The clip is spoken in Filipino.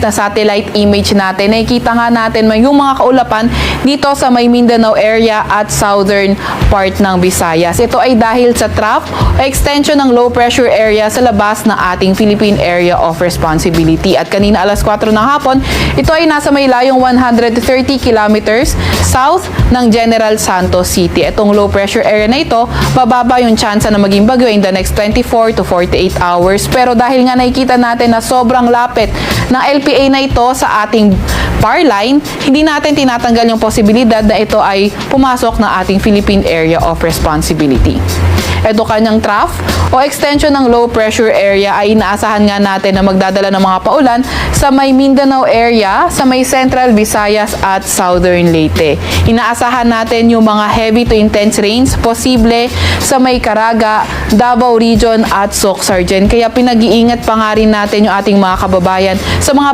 na satellite image natin, nakikita nga natin yung mga kaulapan dito sa may Mindanao area at southern part ng Visayas. Ito ay dahil sa trough o extension ng low pressure area sa labas ng ating Philippine Area of Responsibility. At kanina alas 4 ng hapon, ito ay nasa may layong 130 kilometers south ng General Santos City. Itong low pressure area na ito, bababa yung tsansa na maging bagyo in the next 24 to 48 hours. Pero dahil nga nakikita natin na sobrang lapit ng LPA na ito sa ating power line, hindi natin tinatanggal yung posibilidad na ito ay pumasok ng ating Philippine Area of Responsibility. Ito kanyang trough o extension ng low pressure area ay inaasahan nga natin na magdadala ng mga paulan sa may Mindanao area, sa may Central Visayas at Southern Leyte. Inaasahan natin yung mga heavy to intense rains posible sa may Caraga, Davao Region at Soc Sargen. Kaya pinag-iingat pa nga rin natin yung ating mga kababayan sa mga